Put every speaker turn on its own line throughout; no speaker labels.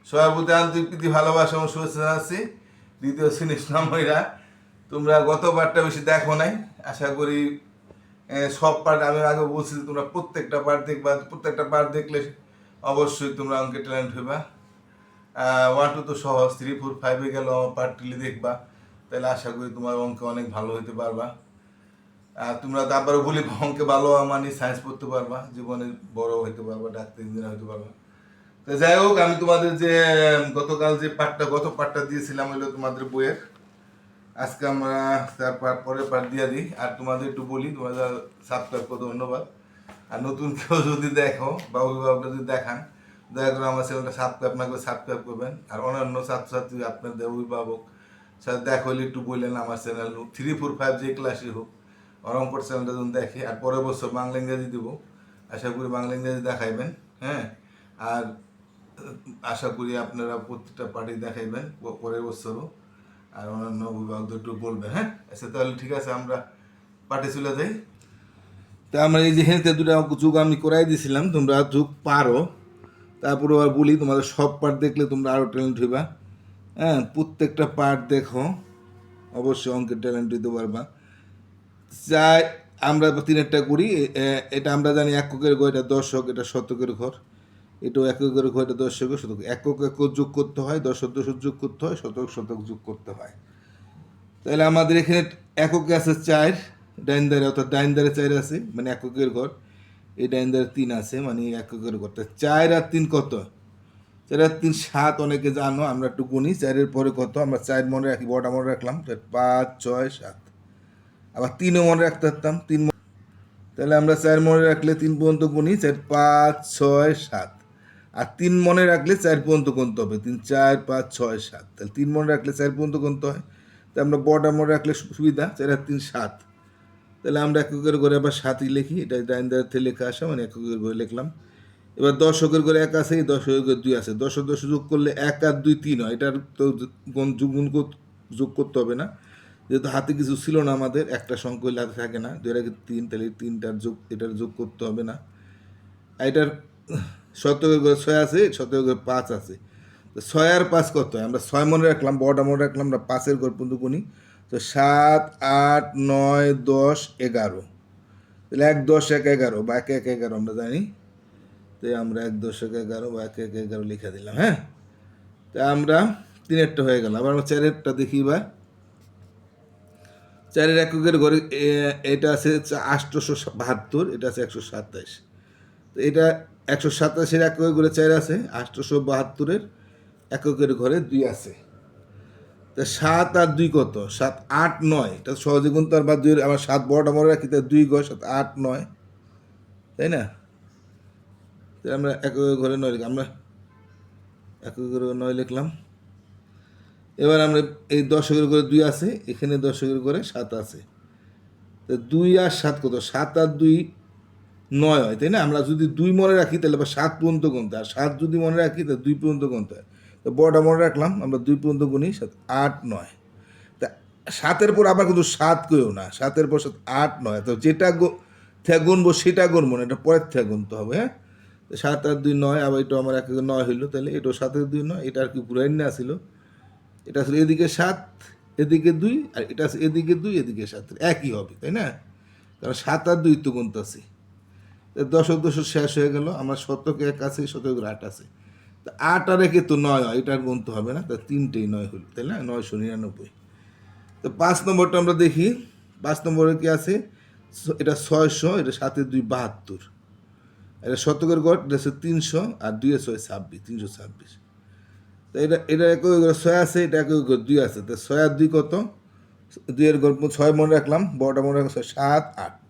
সবার প্রতি আন্তরিক প্রীতি ভালোবাসা এবং শুভেচ্ছা জানাচ্ছি। দ্বিতীয় শ্রেণীর নামইরা তোমরা গত পার্টটা বেশি দেখো নাই, আশা করি সব পার্ট আমি আগে বলছি তোমরা প্রত্যেকটা পার্ট দেখবা, প্রত্যেকটা পার্ট দেখলে অবশ্যই তোমরা অঙ্কে ট্যালেন্ট হইবা। 1 2 তো সহজ, 3 4 5 গেল আমার পার্টগুলি দেখবা, তাহলে আশা করি তোমার অঙ্কে অনেক ভালো হইতে পারবা। তোমরা তারপরে বলি অঙ্কে ভালো মানে সায়েন্স পড়তে পারবা, জীবনে বড় হইতে পারবা, ডাক্তার ইঞ্জিনিয়ার হইতে পারবা। তো যাই হোক, আমি তোমাদের যে গতকাল যে গত পার্টটা দিয়েছিলাম হলো তোমাদের বইয়ের, আজকে আমরা তার পরের পার্ট দিয়ে দিই। আর তোমাদের একটু বলি, তোমরা সাবস্ক্রাইব করতে ধন্যবাদ। আর নতুন কেউ যদি দেখো বা অভিভাবকরা যদি দেখান, দয়া করে আমার চ্যানেলটা সাবস্ক্রাইব করবেন। আর অন্যান্য ছাত্রছাত্রী আপনাদের অভিভাবক সাথে দেখা হলে একটু বললেন আমার চ্যানেল 3 4 5 যে ক্লাসই হোক অঙ্কর চ্যানেলটা যখন দেখে। আর পরের বছর বাংলা ইংরেজি দেবো, আশা করি বাংলা ইংরেজি দেখাইবেন। হ্যাঁ, আর আশা করি আপনারা প্রত্যেকটা পার্টি দেখাইবেন পরের বছরও। আর অন্যান্য অভিভাবকদের একটু বলবেন। হ্যাঁ, আচ্ছা তাহলে ঠিক আছে, আমরা পার্টি চলে যাই। তা আমরা এই যে হেঁটে দুটো যুগ আমি করাই দিয়েছিলাম, তোমরা যুগ পারো। তারপরে আবার বলি, তোমাদের সব পার্ট দেখলে তোমরা আরও ট্যালেন্ট হইবা। হ্যাঁ, প্রত্যেকটা পার্ট দেখো, অবশ্যই অঙ্কের ট্যালেন্ট হইতে পারবা। চাই আমরা 3-টা করি। এটা আমরা জানি এককের ঘর, এটা দশক, এটা শতকের ঘর। এটাও এককের ঘর, এটা দশকের শতক। একক যোগ করতে হয়, দশক যোগ করতে হয়, শতক যোগ করতে হয়। তাহলে আমাদের এখানে এককে আছে 4, ডাইন ধারে, অর্থাৎ ডাইন ধারে 4 আছে, মানে এককের ঘর। এই ডাইন ধারে 3 আছে, মানে এককের ঘর। 4 আর 3 কত? 4 আর 3 7। অনেকে জানো, আমরা একটু গুনি। 4-এর পরে কত? আমরা 4 মনে রাখি, বড়টা মনে রাখলাম, 5 6 7। আবার 3ও মনে রাখতে পারতাম, 3। তাহলে আমরা 4 মনে রাখলে 3 পর্যন্ত গুনি, 4 5 6 7। আর 3 মনে রাখলে 4 পর্যন্ত গুনতে হবে, 3 4 5 6 7। তাহলে 3 মনে রাখলে 4 পর্যন্ত গুনতে হয়। তো আমরা বড়টা মনে রাখলে সুবিধা, 4 আর 3 7। তাহলে আমরা এককের ঘরে আবার 7ই লিখি, এটা ডাইন ধার থেকে লেখা আসে, মানে এককের ঘরে লিখলাম। এবার দশকের ঘরে 1 আছে, দশকের ঘরে 2 আছে। 10 যোগ করলে 1 আর 2 3 হয়। এটার তো যোগ করতে হবে না, যেহেতু হাতে কিছু ছিল না আমাদের, একটা সংখ্যা হইলে হাতে থাকে না। 2 এর আগে 3, তাহলে 3টার যোগ, এটার যোগ করতে হবে না। এটার শতকের ঘরে 6 আছে, শতকের ঘরে 5 আছে। তো 6 আর 5 কত হয়? আমরা 6 মনে রাখলাম, বড়টা মনে রাখলাম, আমরা 5-এর ঘর পর্যন্ত গুনি। তো 7 8 9 10 11। তাহলে 1 10 1 11, বা 1 1 11 আমরা জানি। তো আমরা 1 10 1 11 বা 1 1 11 লিখে দিলাম। হ্যাঁ, তা আমরা 3-এরটা হয়ে গেল। আবার আমরা 4-এরটা দেখি। এবার 4-এর এককের ঘরে এটা আছে 872, এটা আছে 127। তো এটা 127-এর এককের ঘরে 4 আছে, 872-এর এককের ঘরে 2 আছে। তা 7 আর 2 কত? 7 8 9। এটা সহজে গুনতে পারবা। 2 আমার 7 বড়টা মনে রাখি, তাই 2 ঘর 7 8 9, তাই না? তাই আমরা এককের ঘরে 9 লিখলাম, আমরা এককের ঘরে 9 লিখলাম। এবার আমরা এই দশকের ঘরে 2 আছে, এখানে দশকের ঘরে 7 আছে। তো 2 আর 7 কত? 7 আর 2 9 হয়, তাই না? আমরা যদি 2 মনে রাখি তাহলে আবার 7 পর্যন্ত গুনতে হয়। আর 7 যদি মনে রাখি তাহলে 2 পর্যন্ত গুনতে হয়। তো বড়টা মনে রাখলাম, আমরা 2 পর্যন্ত গুনি, 7 8 9। তা 7-এর পর আবার কিন্তু 7 কেউ না, 7-এর পর 7 8 9। তো যেটা থেকে গুনবো সেটা গুনবো না, এটা পরের থেকে গুনতে হবে। হ্যাঁ, 7 আর 2 9। আবার এটা আমার 1 9 হইলো, তাহলে এটা 7 আর 2 9। এটা আর কি পুরাই না ছিল, এটা আসলে এদিকে 7 এদিকে 2, আর এটা আছে এদিকে 2 এদিকে 7, একই হবে, তাই না? কারণ 7 আর 2 তো গুনতেছি। দশক শেষ হয়ে গেল। আমার শতকে 1 আছে, শতকের 8 আছে। তা 8 আর 1 তো 9 হয়, এটা আর গুনতে হবে না। তা 3টেই 9 হইল, তাই না? 999। তো 5 নম্বরটা আমরা দেখি। 5 নম্বরে কি আছে? এটা 600, এটা 7 2 72। এটা শতকের গড়, এটা হচ্ছে 300, আর 2 6 26, 326। তো এটা একই ঘরে 6 আছে, এটা একই ঘরে 2 আছে। তো 6 আর 2 কত? 2-এর ঘর 6 মনে রাখলাম, বড়টা মনে রাখলাম, 7 8।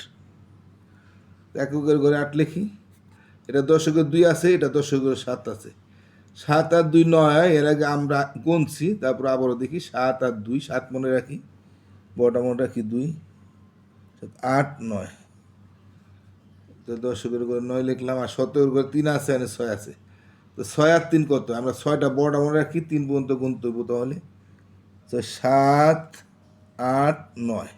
এককের ঘরে 8 লিখি। এটা দশকের 2 আছে, এটা দশকের 7 আছে। 7 আর 2 9। এর আগে আমরা গুনছি, তারপর আবারও দেখি। 7 আর 2, 7 মনে রাখি, বড়টা মনে রাখি 2, 8 9। তো দশকের ঘরে 9 লিখলাম। আর শতকের ঘরে 3 আছে, আর 6 আছে। তো 6 আর 3 কত? আমরা 6টা বড়টা মনে রাখি, 3 পর্যন্ত গুনতে হইব তাহলে। তো 7 8 9।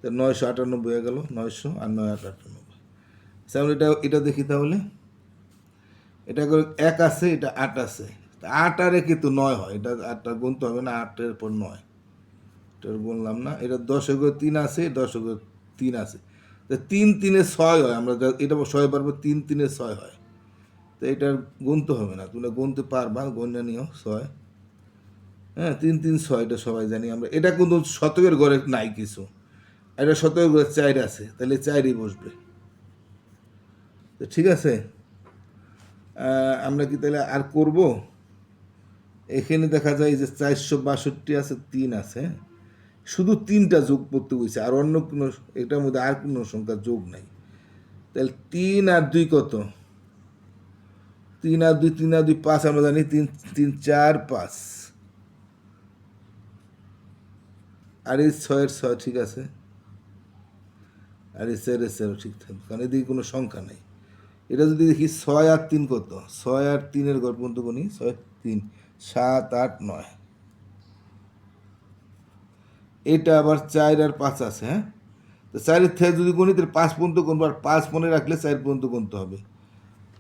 তো 998 হয়ে গেল। 900 আর 9 98। আচ্ছা, আমরা এটা দেখি তাহলে। এটা করে 1 আছে, এটা 8 আছে। তা 8 আর 1 তো 9 হয়, এটা 8টা গুনতে হবে না, 8 এর পর 9, এটা গুনলাম না। এটা 10 এ করে 3 আছে, 10 এ করে 3 আছে, তা 3 3 এ 6 হয়। আমরা এটা 6 পারবো, 3 3 এ 6 হয়। তো এটার গুনতে হবে না, তোমরা গুনতে পারবা, গণনা নিও 6। হ্যাঁ, 3 3 6 এটা সবাই জানি আমরা। এটা কিন্তু শতকের ঘরে নাই কিছু, এটা শতকের ঘরে 4 আছে, তাহলে 4ই বসবে। তো ঠিক আছে, আমরা কি তাহলে আর করব? এখানে দেখা যায় যে 462 আছে, 3 আছে, শুধু 3টা যোগ করতে বলছে, আর অন্য কোনো এটার মধ্যে আর কোনো সংখ্যা যোগ নাই। তাহলে 3 আর 2 কত? 3 আর 2, 3 আর 2 5, আমরা জানি 3 3 4 5, আর এই 6 এর 6 ঠিক আছে, আর এই 4 এর 4 ঠিক থাকবে, কারণ এদিকে কোনো সংখ্যা নেই। এটা যদি দেখি 6 আর 3 কত, 6 আর 3 এর ঘর পর্যন্ত গুনি, 6 3 7 8 9, এটা আবার 4 আর 5 আছে। হ্যাঁ, তো 4 থেকে যদি গুনি তাহলে 5 পর্যন্ত গুনবো, আর 5 মনে রাখলে 4 পর্যন্ত গুনতে হবে।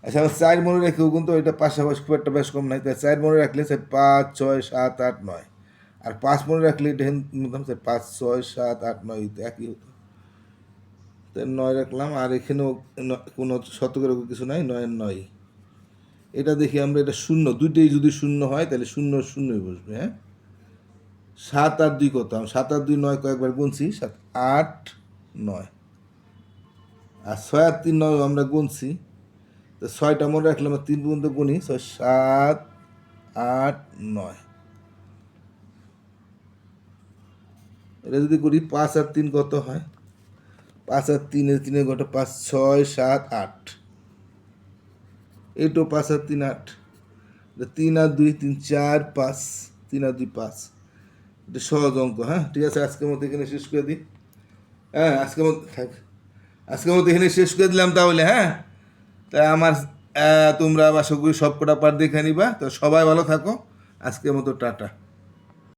আচ্ছা, আমার 4 মনে রেখেও কিন্তু এটা পাশাপাশি খুব একটা বেশ কম নাই, তাই 4 মনে রাখলে 4 5 6 7 8 9, আর 5 মনে রাখলে এটা নিতাম 5 6 7 8 9 হইতো, একই হতো। তাই 9 রাখলাম, আর এখানেও কোনো শতকের কিছু নাই, 9 এর 9। এটা দেখি আমরা, এটা শূন্য, দুইটাই যদি শূন্য হয় তাহলে শূন্য শূন্যই বসবে। হ্যাঁ, 7 আর 2 কত? 7 আর 2 9 কয়েকবার গুনছি, 7 8 9, আর 6 আর 3 9 আমরা গুনছি। তো 6টা মনে রাখলাম, 3 পর্যন্ত গুনি, 6 7 8 9। এটা যদি করি 5 আর 3 কত হয়? 5 আর 3 এর 3 কত? 5 6 7 8, এইটাও 5 আর 3 8, 3 আর 2 3 4 5, 3 আর 2 5। এটা সহজ অঙ্ক। হ্যাঁ, ঠিক আছে, আজকের মতো এখানে শেষ করে দিই। হ্যাঁ, আজকের মতো এখানে শেষ করে দিলাম তাহলে। হ্যাঁ, তা আমার তোমরা আশা করি সব কটা পার্ট দেখে নিবা। তো সবাই ভালো থাকো, আজকের মতো টাটা।